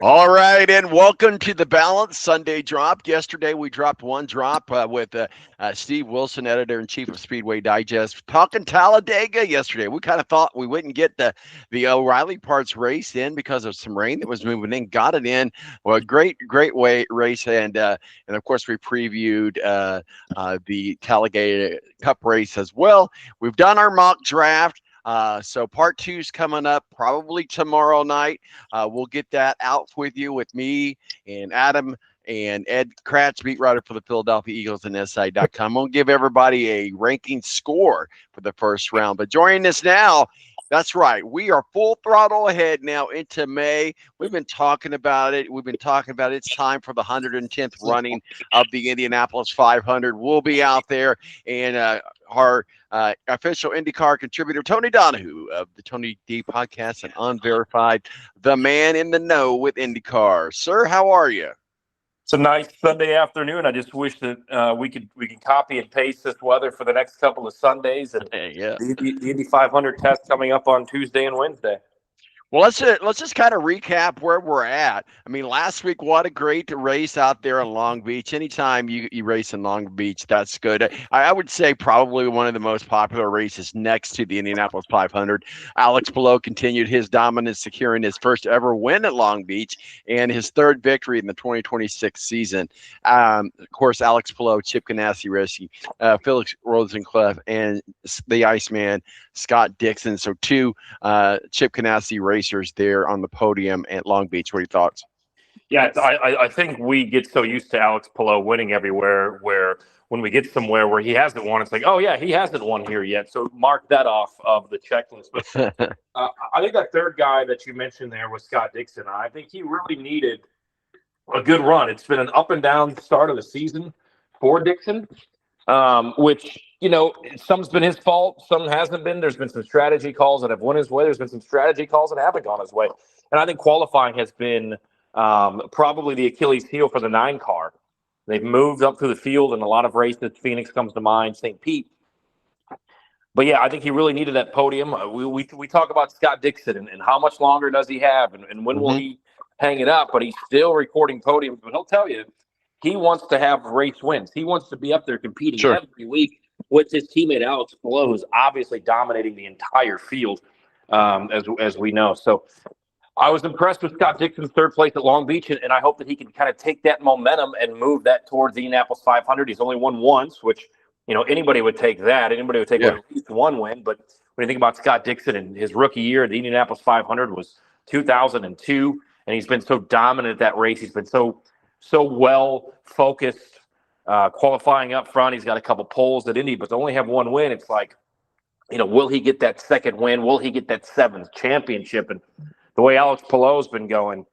All right, and welcome to the Balance Sunday Drop. Yesterday, we dropped one drop with Steve Wilson, editor-in-chief of Speedway Digest, talking Talladega yesterday. We kind of thought we wouldn't get the O'Reilly Parts race in because of some rain that was moving in. Got it in. Well, great race, and of course, we previewed the Talladega Cup race as well. We've done our mock draft. So part two's coming up probably tomorrow night. We'll get that out with you with me and Adam and Ed Kratz, beat writer for the Philadelphia Eagles and SI.com. We'll give everybody a ranking score for the first round. But joining us now, that's right. We are full throttle ahead now into May. We've been talking about it. It's time for the 110th running of the Indianapolis 500. We'll be out there, and our official IndyCar contributor, Tony Donahue of the Tony D podcast and Unverified, the man in the know with IndyCar. Sir, how are you? It's a nice Sunday afternoon. I just wish that we can copy and paste this weather for the next couple of Sundays, and Yeah. the Indy 500 test coming up on Tuesday and Wednesday. Well, let's just kind of recap where we're at. I mean, last week, what a great race out there in Long Beach. Anytime you race in Long Beach, that's good. I would say probably one of the most popular races next to the Indianapolis 500. Alex Palou continued his dominance, securing his first ever win at Long Beach and his third victory in the 2026 season. Of course, Alex Palou, Chip Ganassi Risky, Felix Rosencliffe, and the Iceman, Scott Dixon. So two Chip Ganassi racers there on the podium at Long Beach. What are your thoughts? Yeah, I think we get so used to Alex Palou winning everywhere where when we get somewhere where he hasn't won, it's like, oh, yeah, he hasn't won here yet. So mark that off of the checklist. But I think that third guy that you mentioned there was Scott Dixon. I think he really needed a good run. It's been an up and down start of the season for Dixon, which, some's been his fault, some hasn't been. There's been some strategy calls that have went his way. There's been some strategy calls that haven't gone his way. And I think qualifying has been probably the Achilles heel for the 9 car. They've moved up through the field in a lot of races. Phoenix comes to mind, St. Pete. But, yeah, I think he really needed that podium. We talk about Scott Dixon and how much longer does he have and when will he hang it up. But he's still recording podiums. But he'll tell you he wants to have race wins. He wants to be up there competing every week with his teammate Alex Palou, who's obviously dominating the entire field, as we know. So I was impressed with Scott Dixon's third place at Long Beach, and I hope that he can kind of take that momentum and move that towards the Indianapolis 500. He's only won once, which, anybody would take that. Anybody would take at least one win. But when you think about Scott Dixon and his rookie year, the Indianapolis 500 was 2002, and he's been so dominant at that race. He's been so well focused, qualifying up front. He's got a couple poles at Indy, but to only have one win, it's like, will he get that second win? Will he get that 7th championship? And the way Alex Palou's been going,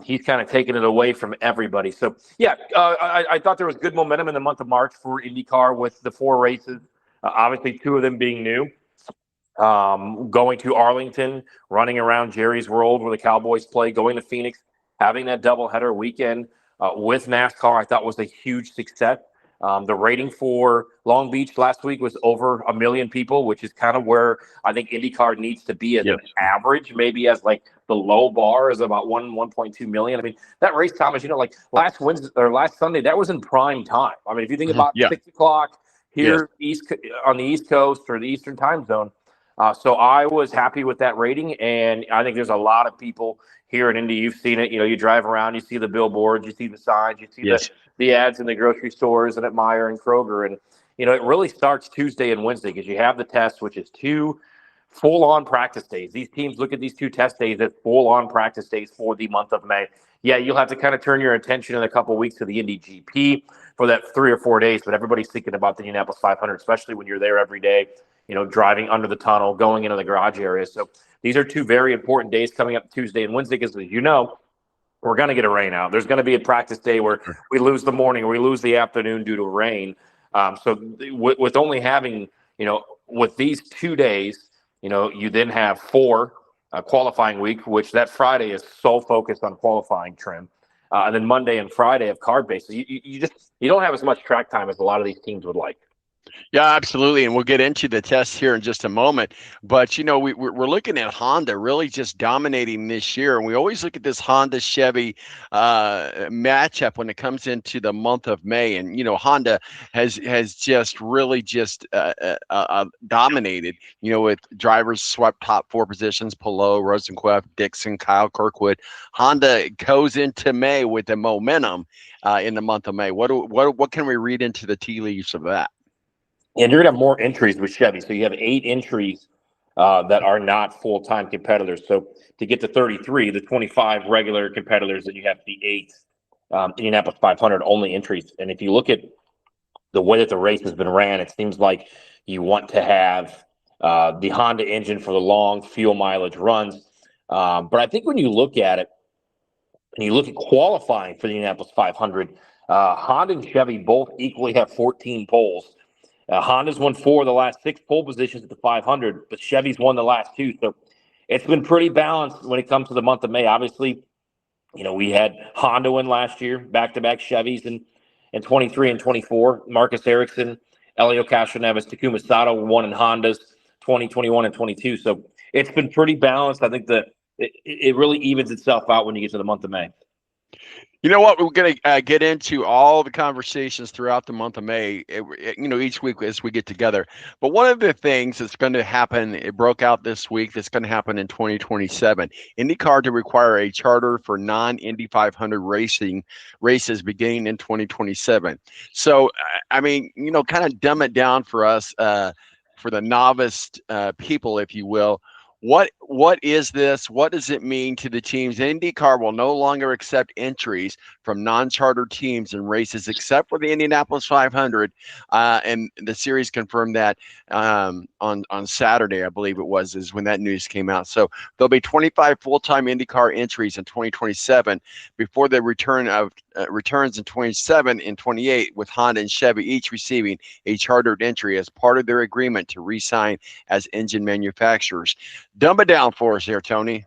he's kind of taking it away from everybody. So, yeah, I thought there was good momentum in the month of March for IndyCar with the 4 races, obviously 2 of them being new. Going to Arlington, running around Jerry's World where the Cowboys play, going to Phoenix, having that doubleheader weekend with NASCAR, I thought was a huge success. The rating for Long Beach last week was over 1 million people, which is kind of where I think IndyCar needs to be as an average, maybe as like the low bar is about 1.2 million. I mean, that race, Thomas, like last Wednesday or last Sunday, that was in prime time. I mean, if you think about 6 o'clock here on the East Coast or the Eastern time zone. So I was happy with that rating, and I think there's a lot of people here in Indy. You've seen it. You drive around, you see the billboards, you see the signs, you see the ads in the grocery stores and at Meijer and Kroger. And, it really starts Tuesday and Wednesday because you have the test, which is 2 full-on practice days. These teams look at these 2 test days as full-on practice days for the month of May. Yeah, you'll have to kind of turn your attention in a couple of weeks to the Indy GP for that 3 or 4 days, but everybody's thinking about the Indianapolis 500, especially when you're there every day, driving under the tunnel, going into the garage area. So these are 2 very important days coming up Tuesday and Wednesday because, as you know, we're going to get a rain out. There's going to be a practice day where we lose the morning or we lose the afternoon due to rain. So with only having, with these 2 days, you then have 4 qualifying week, which that Friday is so focused on qualifying trim. And then Monday and Friday of card bases. You don't have as much track time as a lot of these teams would like. Yeah, absolutely. And we'll get into the test here in just a moment. But, we're looking at Honda really just dominating this year. And we always look at this Honda Chevy matchup when it comes into the month of May. And, Honda has just really just dominated, with drivers swept top four positions: Palou, Rosenqvist, Dixon, Kyle Kirkwood. Honda goes into May with the momentum in the month of May. What can we read into the tea leaves of that? And you're going to have more entries with Chevy. So you have 8 entries that are not full-time competitors. So to get to 33, the 25 regular competitors, then you have the 8 Indianapolis 500 only entries. And if you look at the way that the race has been ran, it seems like you want to have the Honda engine for the long fuel mileage runs. But I think when you look at it, and you look at qualifying for the Indianapolis 500, Honda and Chevy both equally have 14 poles. Honda's won 4 of the last 6 pole positions at the 500, but Chevy's won the last 2. So it's been pretty balanced when it comes to the month of May. Obviously, we had Honda win last year, back-to-back Chevys in 23 and 24. Marcus Ericsson, Elio Castroneves, Takuma Sato won in Hondas 20, 21, and 22. So it's been pretty balanced. I think that it really evens itself out when you get to the month of May. You know what? We're going to get into all the conversations throughout the month of May, each week as we get together. But one of the things that's going to happen, it broke out this week, that's going to happen in 2027. IndyCar to require a charter for non-Indy 500 races beginning in 2027. So, kind of dumb it down for us, for the novice people, if you will. What is this? What does it mean to the teams? IndyCar will no longer accept entries from non-charter teams in races except for the Indianapolis 500, and the series confirmed that on Saturday, I believe it was, is when that news came out. So there'll be 25 full-time IndyCar entries in 2027 before the returns in 27 and 28, with Honda and Chevy each receiving a chartered entry as part of their agreement to re-sign as engine manufacturers. Dumb it down for us here, Tony.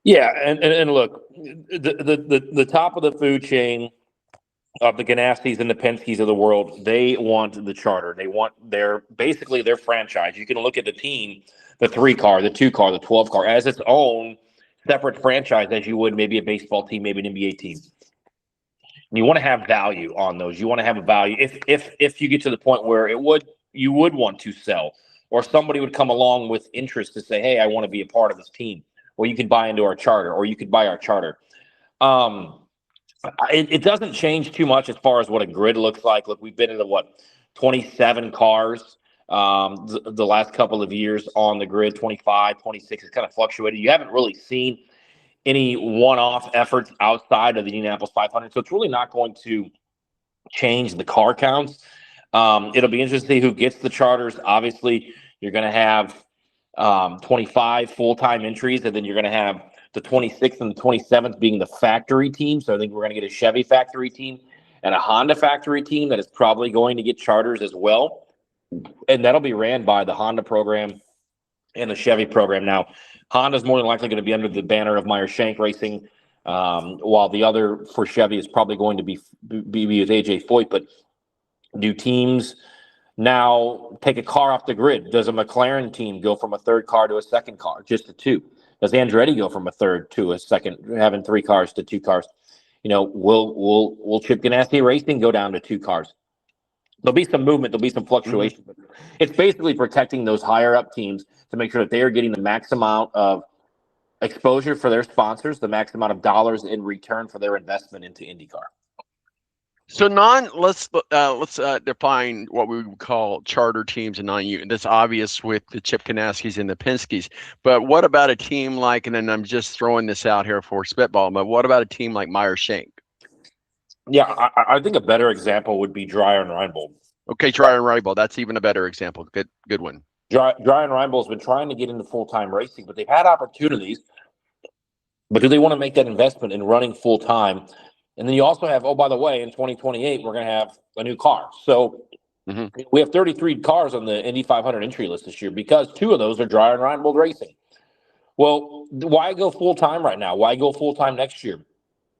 Yeah, and look, the top of the food chain of the Ganassi's and the Penske's of the world, they want the charter. They want basically their franchise. You can look at the team, the 3-car, the 2-car, the 12-car, as its own separate franchise, as you would maybe a baseball team, maybe an NBA team. And you want to have value on those. You want to have a value. If you get to the point where you would want to sell, or somebody would come along with interest to say, hey, I want to be a part of this team, or you could buy into our charter, or you could buy our charter. It doesn't change too much as far as what a grid looks like. Look, we've been into 27 cars the last couple of years on the grid, 25, 26. It's kind of fluctuated. You haven't really seen any one-off efforts outside of the Indianapolis 500, so it's really not going to change the car counts. It'll be interesting to see who gets the charters. Obviously, you're going to have 25 full-time entries, and then you're going to have the 26th and the 27th being the factory team. So I think we're going to get a Chevy factory team and a Honda factory team that is probably going to get charters as well. And that'll be ran by the Honda program and the Chevy program. Now, Honda's more than likely going to be under the banner of Meyer Shank Racing, while the other for Chevy is probably going to be with AJ Foyt. But do teams now take a car off the grid? Does a McLaren team go from a 3rd car to a 2nd car, just to 2? Does Andretti go from a 3rd to a 2nd, having 3 cars to 2 cars? Will Chip Ganassi Racing go down to 2 cars? There'll be some movement. There'll be some fluctuation. Mm-hmm. It's basically protecting those higher up teams to make sure that they are getting the max amount of exposure for their sponsors, the max amount of dollars in return for their investment into IndyCar. So let's define what we would call charter teams and non-union. That's obvious with the Chip Ganassis and the Penske's. But what about a team like, and then I'm just throwing this out here for spitball, but what about a team like Meyer Shank? Yeah, I think a better example would be Dreyer and Reinbold. Okay, Dreyer and Reinbold. That's even a better example. Good one. Dreyer and Reinbold's been trying to get into full-time racing, but they've had opportunities. But do they want to make that investment in running full-time? And then you also have, oh, by the way, in 2028, we're going to have a new car. So we have 33 cars on the Indy 500 entry list this year because 2 of those are Dreyer and Reinbold Racing. Well, why go full-time right now? Why go full-time next year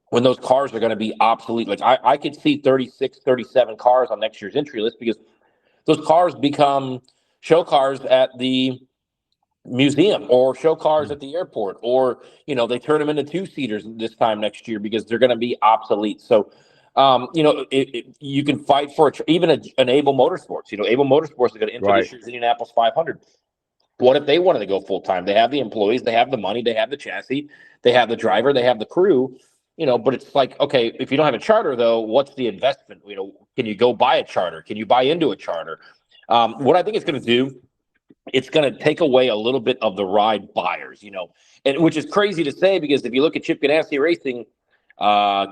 when those cars are going to be obsolete? Like I could see 36, 37 cars on next year's entry list because those cars become show cars at the museum or show cars at the airport, or they turn them into two-seaters this time next year because they're going to be obsolete. So you can fight for even an Able Motorsports. Able Motorsports is going to enter this year's Indianapolis 500. What if they wanted to go full-time? They have the employees, they have the money, they have the chassis, they have the driver, they have the crew. But it's like, okay, if you don't have a charter, though, what's the investment? Can you go buy a charter? Can you buy into a charter? What I think it's going to do, it's going to take away a little bit of the ride buyers, and which is crazy to say, because if you look at Chip Ganassi Racing,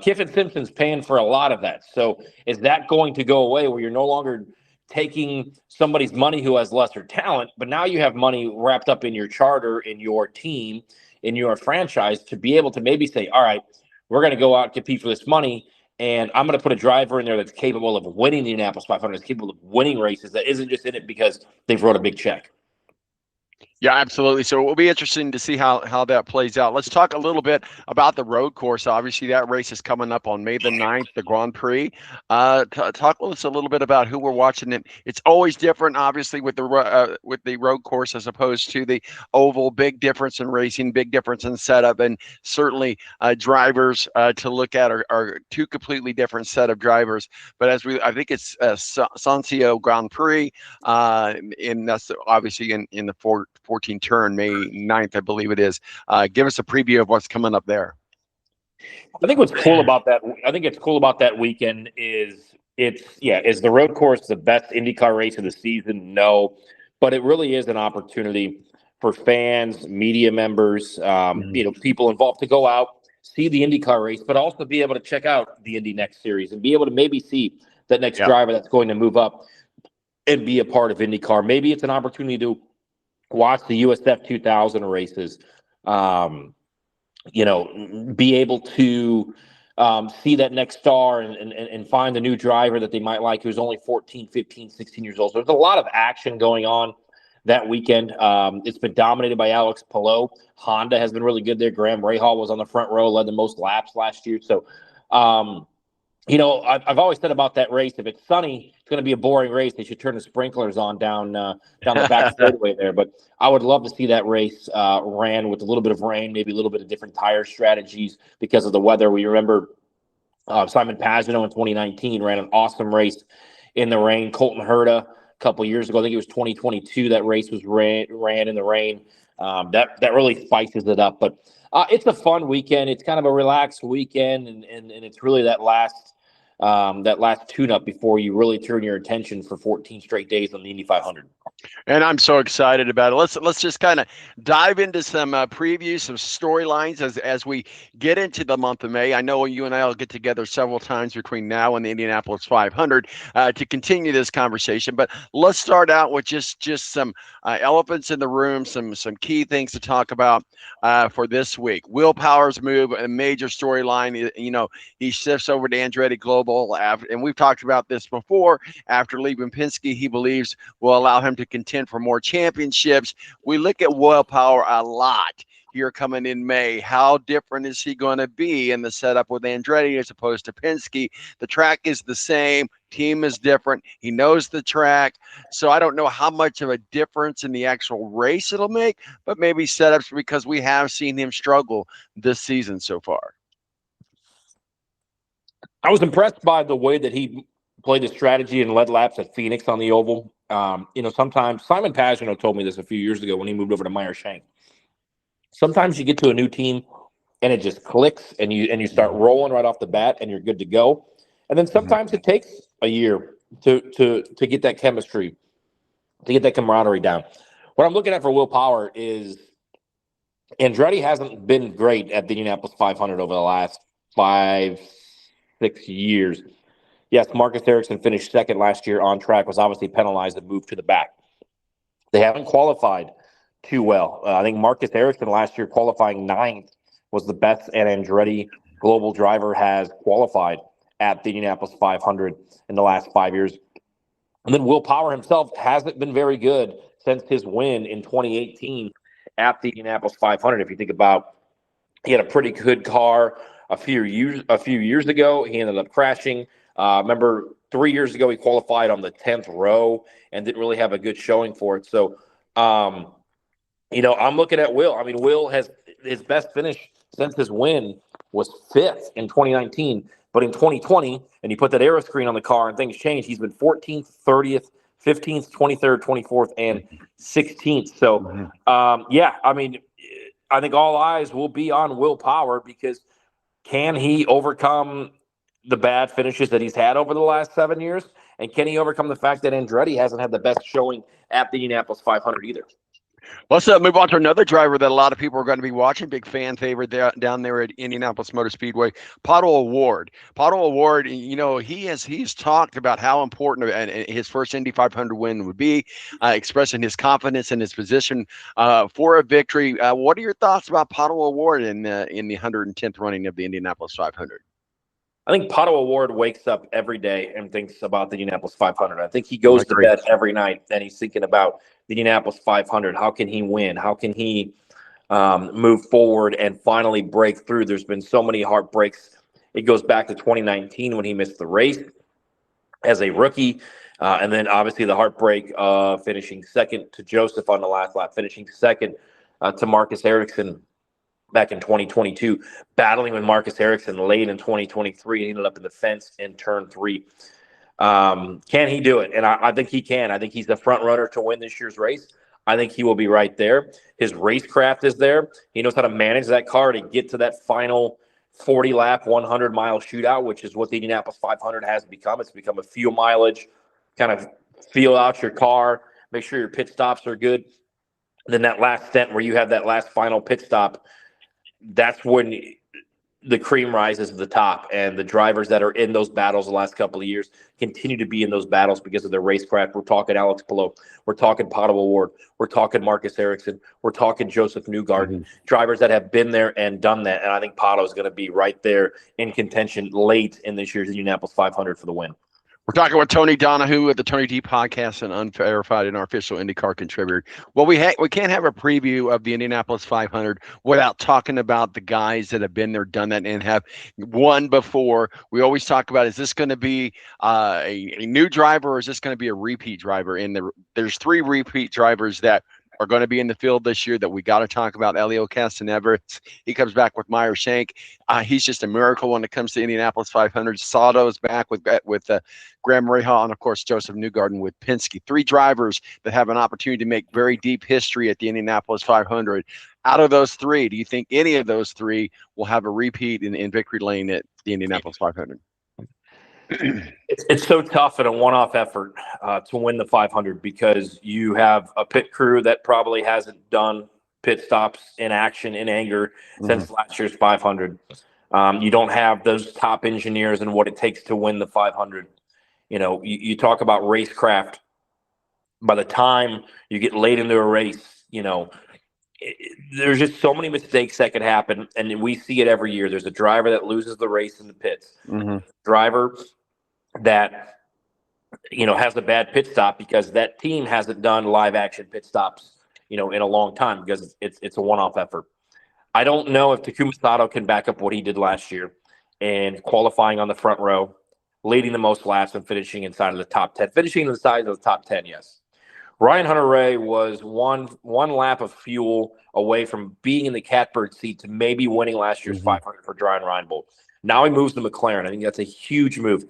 Kiffin Simpson's paying for a lot of that. So is that going to go away, where you're no longer taking somebody's money who has lesser talent, but now you have money wrapped up in your charter, in your team, in your franchise, to be able to maybe say, all right, we're going to go out and compete for this money, and I'm going to put a driver in there that's capable of winning the Indianapolis 500, that's capable of winning races, that isn't just in it because they've wrote a big check. Yeah, absolutely. So it will be interesting to see how that plays out. Let's talk a little bit about the road course. Obviously, that race is coming up on May the 9th, the Grand Prix. Talk with us a little bit about who we're watching. It's always different, obviously, with the road course as opposed to the oval. Big difference in racing, big difference in setup, and certainly drivers to look at are two completely different set of drivers. But I think it's Sancio Grand Prix, and that's obviously in the 14 turn, May 9th, I believe it is. Give us a preview of what's coming up there. I think what's cool about that weekend is is the road course the best IndyCar race of the season? No, but it really is an opportunity for fans, media members, people involved to go out, see the IndyCar race, but also be able to check out the Indy Next Series and be able to maybe see that next driver that's going to move up and be a part of IndyCar. Maybe it's an opportunity to watch the USF 2000 races, be able to see that next star and find a new driver that they might like who's only 14, 15, 16 years old. So there's a lot of action going on that weekend. It's been dominated by Alex Palou. Honda has been really good there. Graham Rahal was on the front row, led the most laps last year. So, I've always said about that race, if it's sunny, it's going to be a boring race. They should turn the sprinklers on down the back straightaway there. But I would love to see that race ran with a little bit of rain, maybe a little bit of different tire strategies because of the weather. We remember Simon Pagenaud in 2019 ran an awesome race in the rain. Colton Herta a couple years ago, I think it was 2022, that race was ran in the rain. That really spices it up. But it's a fun weekend. It's kind of a relaxed weekend, and it's really that last tune-up before you really turn your attention for 14 straight days on the Indy 500. And I'm so excited about it. Let's just kind of dive into some previews, some storylines as we get into the month of May. I know you and I will get together several times between now and the Indianapolis 500 to continue this conversation. But let's start out with just some elephants in the room, some key things to talk about for this week. Will Power's move, a major storyline. He shifts over to Andretti Global, and we've talked about this before. After leaving Penske, he believes will allow him to contend for more championships. We look at Will Power a lot here coming in May. How different is he going to be in the setup with Andretti as opposed to Penske? The track is the same. Team is different. He knows the track. So I don't know how much of a difference in the actual race it'll make, but maybe setups, because we have seen him struggle this season so far. I was impressed by the way that he played the strategy and led laps at Phoenix on the oval. Sometimes Simon Pagenaud told me this a few years ago when he moved over to Meyer Shank. Sometimes you get to a new team and it just clicks and you start rolling right off the bat and you're good to go. And then sometimes it takes a year to get that chemistry, to get that camaraderie down. What I'm looking at for Will Power is Andretti hasn't been great at the Indianapolis 500 over the last 5-6 years. Yes, Marcus Ericsson finished second last year on track, was obviously penalized and moved to the back. They haven't qualified too well. I think Marcus Ericsson last year qualifying 9th was the best an Andretti Global driver has qualified at the Indianapolis 500 in the last 5 years. And then Will Power himself hasn't been very good since his win in 2018 at the Indianapolis 500. If you think about, he had a pretty good car a few years ago. He ended up crashing. Remember 3 years ago, he qualified on the 10th row and didn't really have a good showing for it. So, I'm looking at Will. I mean, Will has his best finish since his win was 5th in 2019. But in 2020, and you put that aero screen on the car and things changed, he's been 14th, 30th, 15th, 23rd, 24th, and 16th. So, I mean, I think all eyes will be on Will Power, because can he overcome the bad finishes that he's had over the last 7 years? And can he overcome the fact that Andretti hasn't had the best showing at the Indianapolis 500 either? Let's move on to another driver that a lot of people are going to be watching. Big fan favorite down there at Indianapolis Motor Speedway, Pato O'Ward. Pato O'Ward, he's talked about how important his first Indy 500 win would be, expressing his confidence in his position for a victory. What are your thoughts about Pato O'Ward in the 110th running of the Indianapolis 500? I think Pato O'Ward wakes up every day and thinks about the Indianapolis 500. I think he goes to bed every night and he's thinking about the Indianapolis 500. How can he win? How can he move forward and finally break through? There's been so many heartbreaks. It goes back to 2019 when he missed the race as a rookie. And then obviously the heartbreak of finishing second to Joseph on the last lap, finishing second to Marcus Ericsson back in 2022, battling with Marcus Ericsson late in 2023, and ended up in the fence in turn 3. Can he do it? And I think he can. I think he's the front runner to win this year's race. I think he will be right there. His racecraft is there. He knows how to manage that car to get to that final 40-lap, 100-mile shootout, which is what the Indianapolis 500 has become. It's become a fuel mileage, kind of feel out your car, make sure your pit stops are good. And then that last stint where you have that last final pit stop, that's when the cream rises to the top, and the drivers that are in those battles the last couple of years continue to be in those battles because of their racecraft. We're talking Alex Palou. We're talking Pato O'Ward. We're talking Marcus Ericsson. We're talking Joseph Newgarden, drivers that have been there and done that. And I think Pato is going to be right there in contention late in this year's Indianapolis 500 for the win. We're talking with Tony Donahue at the Tony D podcast and Unverified, and our official IndyCar contributor. Well, we can't have a preview of the Indianapolis 500 without talking about the guys that have been there, done that, and have won before. We always talk about, is this going to be a new driver, or is this going to be a repeat driver? And there's 3 repeat drivers that are going to be in the field this year that we got to talk about. Elio Castroneves, he comes back with Meyer Shank. He's just a miracle when it comes to Indianapolis 500. Sato's back with Graham Rahal, and of course Joseph Newgarden with Penske. 3 drivers that have an opportunity to make very deep history at the Indianapolis 500. Out of those 3, do you think any of those 3 will have a repeat in victory lane at the Indianapolis 500? It's so tough in a one-off effort to win the 500, because you have a pit crew that probably hasn't done pit stops in action, in anger, since last year's 500. You don't have those top engineers and what it takes to win the 500. You talk about racecraft. By the time you get late into a race, there's just so many mistakes that could happen, and we see it every year. There's a driver that loses the race in the pits. Driver that has a bad pit stop because that team hasn't done live action pit stops in a long time, because it's a one-off effort. I don't know if Takuma Sato can back up what he did last year and qualifying on the front row, leading the most laps, and finishing inside of the top 10. Finishing inside of the top 10, yes. Ryan Hunter-Reay was one lap of fuel away from being in the catbird seat to maybe winning last year's 500 for Brian Reinbold. Now he moves to McLaren. I think that's a huge move.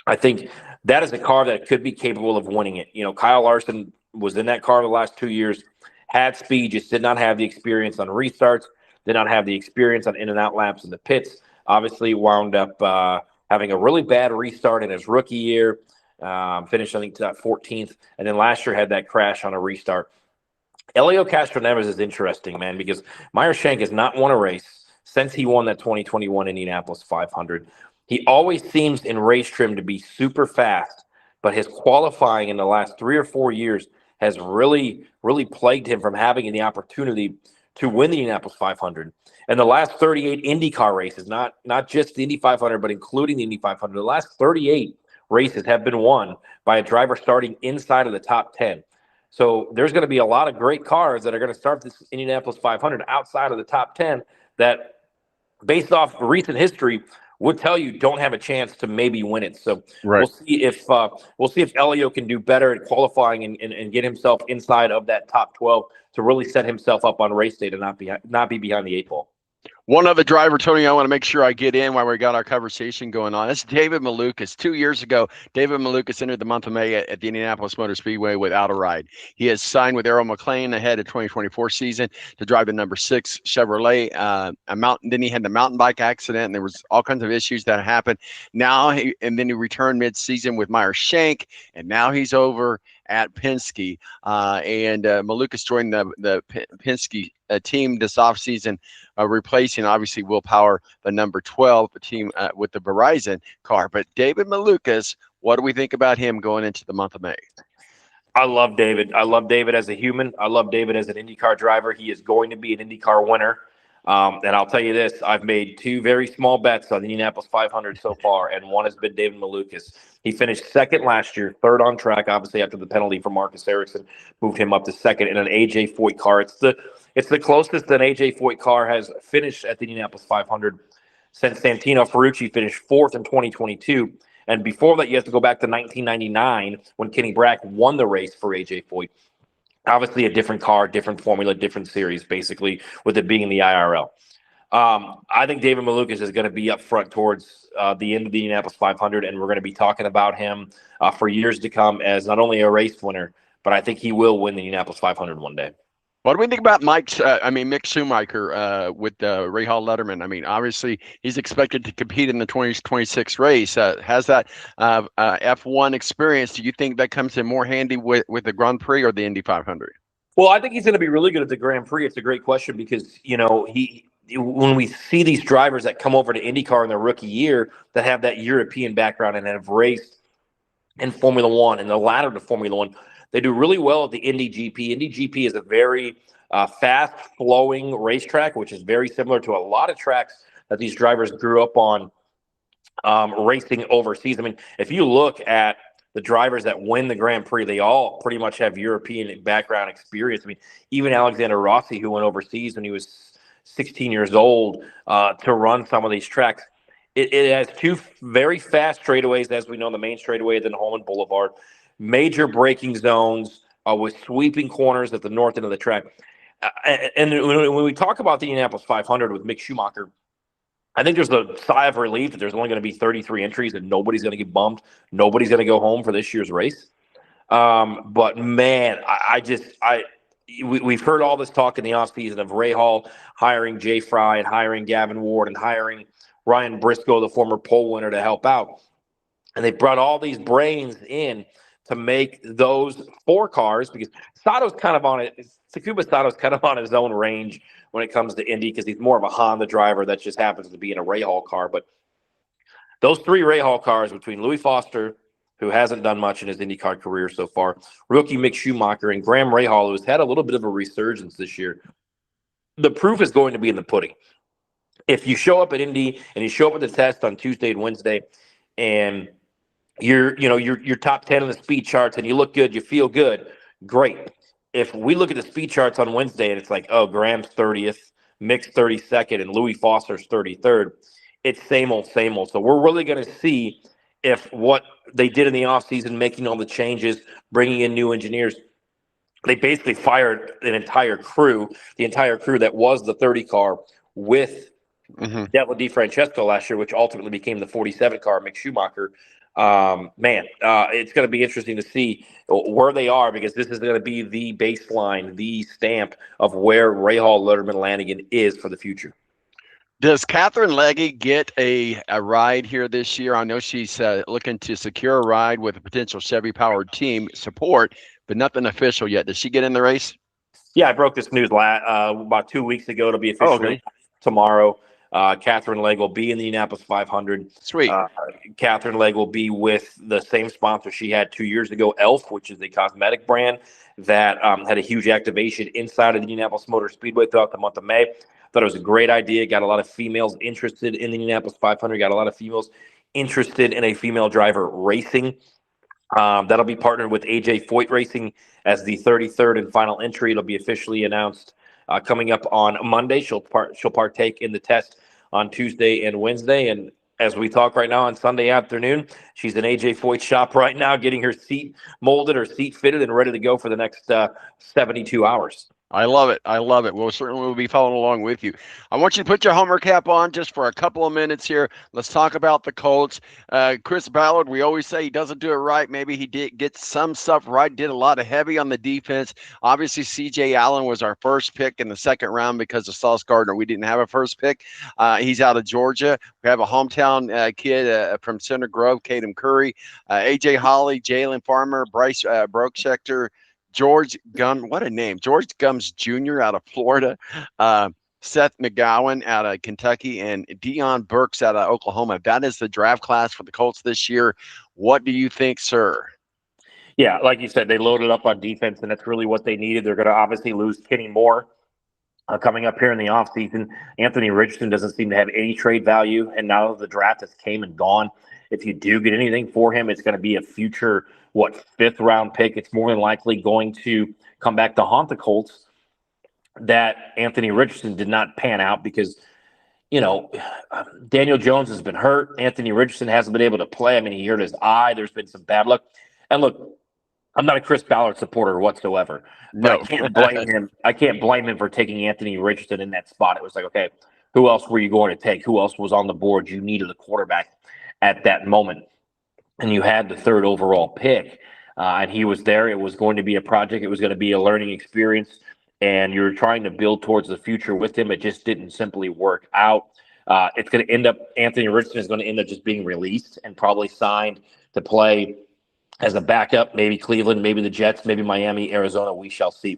I think that is a car that could be capable of winning it. Kyle Larson was in that car the last 2 years, had speed, just did not have the experience on restarts, did not have the experience on in and out laps in the pits. Obviously wound up having a really bad restart in his rookie year, finished, I think, to that 14th. And then last year had that crash on a restart. Elio Castroneves is interesting, man, because Meyer Shank has not won a race since he won that 2021 Indianapolis 500. He always seems in race trim to be super fast, but his qualifying in the last 3 or 4 years has really, really plagued him from having the opportunity to win the Indianapolis 500. And the last 38 IndyCar races, not just the Indy 500, but including the Indy 500, the last 38 races have been won by a driver starting inside of the top 10. So there's going to be a lot of great cars that are going to start this Indianapolis 500 outside of the top 10 that, based off recent history, would tell you don't have a chance to maybe win it. So Right. we'll see if Elio can do better at qualifying and get himself inside of that top 12 to really set himself up on race day to not be behind the 8 ball. One other driver, Tony, I want to make sure I get in while we got our conversation going on. It's David Malukas. 2 years ago, David Malukas entered the month of May at the Indianapolis Motor Speedway without a ride. He has signed with Arrow McLean ahead of 2024 season to drive the number 6 Chevrolet. Then he had the mountain bike accident, and there was all kinds of issues that happened. Then he returned mid-season with Meyer Shank, and now he's over at Penske. Malukas joined the Penske team this offseason, replacing obviously Will Power, the number 12 team with the Verizon car. But David Malukas, what do we think about him going into the month of May? I love David. I love David as a human. I love David as an IndyCar driver. He is going to be an IndyCar winner. And I'll tell you this, I've made 2 very small bets on the Indianapolis 500 so far, and one has been David Malukas. He finished second last year, third on track, obviously after the penalty for Marcus Ericsson moved him up to second in an A.J. Foyt car. It's the closest an A.J. Foyt car has finished at the Indianapolis 500 since Santino Ferrucci finished fourth in 2022. And before that, you have to go back to 1999 when Kenny Brack won the race for A.J. Foyt. Obviously, a different car, different formula, different series, basically, with it being in the IRL. I think David Malukas is going to be up front towards the end of the Indianapolis 500, and we're going to be talking about him for years to come as not only a race winner, but I think he will win the Indianapolis 500 one day. What do we think about Mick Schumacher with Ray Hall Letterman? I mean, obviously, he's expected to compete in the 2026 race. Has that F1 experience? Do you think that comes in more handy with the Grand Prix or the Indy 500? Well, I think he's going to be really good at the Grand Prix. It's a great question because, when we see these drivers that come over to IndyCar in their rookie year that have that European background and have raced in Formula One and the ladder to Formula One, they do really well at the Indy GP. Indy GP is a very fast-flowing racetrack, which is very similar to a lot of tracks that these drivers grew up on racing overseas. I mean, if you look at the drivers that win the Grand Prix, they all pretty much have European background experience. I mean, even Alexander Rossi, who went overseas when he was 16 years old to run some of these tracks. It has 2 very fast straightaways, as we know, the main straightaway and then Holman Boulevard. Major braking zones with sweeping corners at the north end of the track. And when we talk about the Indianapolis 500 with Mick Schumacher, I think there's a sigh of relief that there's only going to be 33 entries and nobody's going to get bumped. Nobody's going to go home for this year's race. But, man, we've heard all this talk in the offseason of Ray Hall hiring Jay Fry and hiring Gavin Ward and hiring Ryan Briscoe, the former pole winner, to help out. And they brought all these brains in to make those 4 cars because Sato's kind of on it. Takuma Sato's kind of on his own range when it comes to Indy because he's more of a Honda driver that just happens to be in a Ray Hall car. But those 3 Ray Hall cars between Louis Foster, who hasn't done much in his IndyCar career so far, rookie Mick Schumacher, and Graham Rahal, who's had a little bit of a resurgence this year, the proof is going to be in the pudding. If you show up at Indy and you show up at the test on Tuesday and Wednesday and you're top 10 in the speed charts and you look good, you feel good, great. If we look at the speed charts on Wednesday and it's like, oh, Graham's 30th, Mick's 32nd, and Louis Foster's 33rd, it's same old, same old. So we're really going to see if what they did in the offseason, making all the changes, bringing in new engineers, they basically fired an entire crew, the entire crew that was the 30 car with Devil DiFrancesco last year, which ultimately became the 47 car, Mick Schumacher. It's going to be interesting to see where they are because this is going to be the baseline, the stamp of where Ray Hall Letterman Lanigan is for the future. Does Catherine Legge get a ride here this year? I know she's looking to secure a ride with a potential Chevy-powered team support, but nothing official yet. Does she get in the race? Yeah, I broke this news about 2 weeks ago. It'll be officially tomorrow. Catherine Legge will be in the Indianapolis 500. Sweet. Catherine Legge will be with the same sponsor she had 2 years ago, Elf, which is a cosmetic brand that had a huge activation inside of the Indianapolis Motor Speedway throughout the month of May. Thought it was a great idea. Got a lot of females interested in the Indianapolis 500. Got a lot of females interested in a female driver racing. That'll be partnered with AJ Foyt Racing as the 33rd and final entry. It'll be officially announced coming up on Monday. She'll partake in the test on Tuesday and Wednesday. And as we talk right now on Sunday afternoon. She's in AJ Foyt's shop right now, getting her seat molded, her seat fitted, and ready to go for the next 72 hours. I love it. I love it. We'll certainly be following along with you. I want you to put your homer cap on just for a couple of minutes here. Let's talk about the Colts. Chris Ballard, we always say he doesn't do it right. Maybe he did get some stuff right, did a lot of heavy on the defense. Obviously, C.J. Allen was our first pick in the second round because of Sauce Gardner. We didn't have a first pick. He's out of Georgia. We have a hometown kid from Center Grove, Caden Curry, A.J. Holly, Jalen Farmer, Bryce Broekschechter, George Gum, what a name. George Gums Jr. out of Florida, Seth McGowan out of Kentucky, and Dion Burks out of Oklahoma. That is the draft class for the Colts this year. What do you think, sir? Yeah, like you said, they loaded up on defense, and that's really what they needed. They're going to obviously lose Kenny Moore coming up here in the offseason. Anthony Richardson doesn't seem to have any trade value, and now the draft has came and gone. If you do get anything for him, it's going to be a future – fifth-round pick. It's more than likely going to come back to haunt the Colts. That Anthony Richardson did not pan out because, Daniel Jones has been hurt. Anthony Richardson hasn't been able to play. I mean, he hurt his eye. There's been some bad luck. And look, I'm not a Chris Ballard supporter whatsoever. But I can't blame him. I can't blame him for taking Anthony Richardson in that spot. It was like, okay, who else were you going to take? Who else was on the board? You needed a quarterback at that moment. And you had the third overall pick, and he was there. It was going to be a project. It was going to be a learning experience, and you were trying to build towards the future with him. It just didn't simply work out. It's going to end up – Anthony Richardson is going to end up just being released and probably signed to play as a backup, maybe Cleveland, maybe the Jets, maybe Miami, Arizona. We shall see.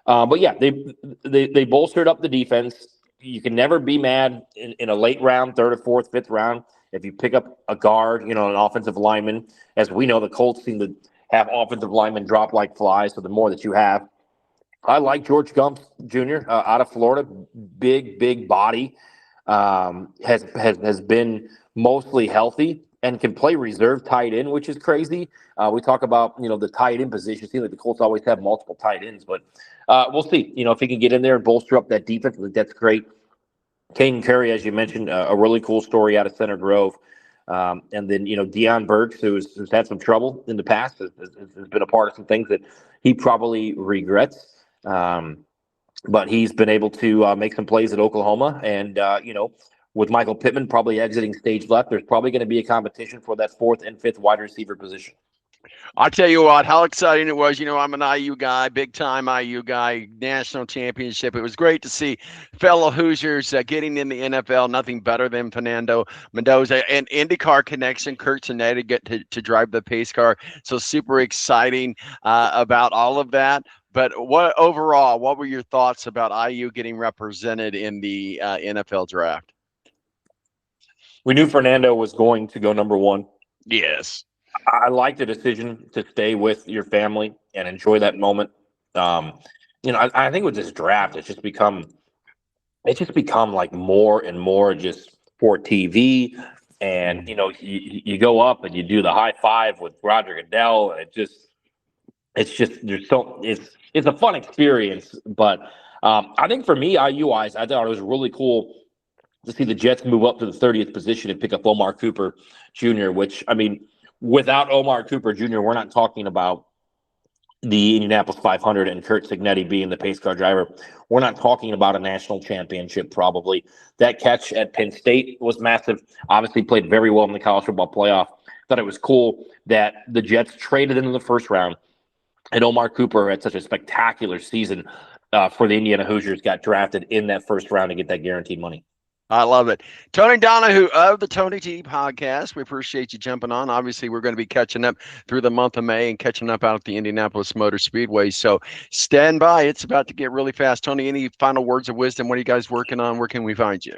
But, yeah, they bolstered up the defense. You can never be mad in a late round, third or fourth, fifth round. If you pick up a guard, an offensive lineman, as we know, the Colts seem to have offensive linemen drop like flies. So the more that you have, I like George Gumps Jr. Out of Florida, big body, has been mostly healthy and can play reserve tight end, which is crazy. We talk about the tight end position. It seems like the Colts always have multiple tight ends, but we'll see. If he can get in there and bolster up that defense, I think that's great. Caden Curry, as you mentioned, a really cool story out of Center Grove. And then, Dion Burks, who's had some trouble in the past, has been a part of some things that he probably regrets. But he's been able to make some plays at Oklahoma. And, with Michael Pittman probably exiting stage left, there's probably going to be a competition for that fourth and fifth wide receiver position. I'll tell you what, how exciting it was. I'm an IU guy, big-time IU guy, national championship. It was great to see fellow Hoosiers getting in the NFL, nothing better than Fernando Mendoza. And IndyCar connection, Kurt Tenney get to drive the pace car. So super exciting about all of that. But what were your thoughts about IU getting represented in the NFL draft? We knew Fernando was going to go number one. Yes. I like the decision to stay with your family and enjoy that moment. I think with this draft, it's just become like more and more just for TV. And you go up and you do the high five with Roger Goodell, and it's a fun experience. But I think for me, IU-wise, I thought it was really cool to see the Jets move up to the 30th position and pick up Omar Cooper Jr., which, without Omar Cooper Jr., we're not talking about the Indianapolis 500 and Kurt Signetti being the pace car driver. We're not talking about a national championship probably. That catch at Penn State was massive. Obviously played very well in the college football playoff. Thought it was cool that the Jets traded into the first round, and Omar Cooper had such a spectacular season for the Indiana Hoosiers, got drafted in that first round to get that guaranteed money. I love it. Tony Donahue of the Tony T podcast. We appreciate you jumping on. Obviously, we're going to be catching up through the month of May and catching up out at the Indianapolis Motor Speedway. So stand by. It's about to get really fast. Tony, any final words of wisdom? What are you guys working on? Where can we find you?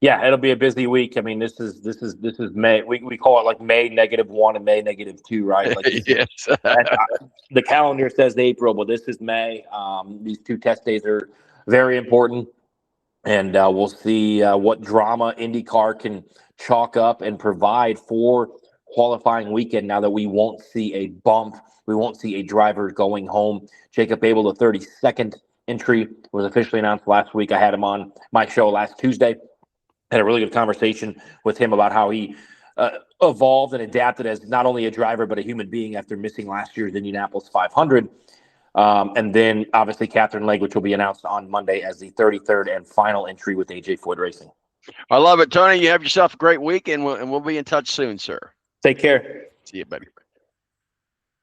Yeah, it'll be a busy week. This is May. We call it like May -1 and May -2, right? Like yes. The calendar says April, but this is May. These two test days are very important. And we'll see what drama IndyCar can chalk up and provide for qualifying weekend now that we won't see a bump. We won't see a driver going home. Jacob Abel, the 32nd entry, was officially announced last week. I had him on my show last Tuesday. Had a really good conversation with him about how he evolved and adapted as not only a driver but a human being after missing last year's Indianapolis 500. And then obviously Catherine Legg, which will be announced on Monday as the 33rd and final entry with AJ Foyt Racing. I love it, Tony. You have yourself a great week, and we'll be in touch soon, sir. Take care. See you, buddy.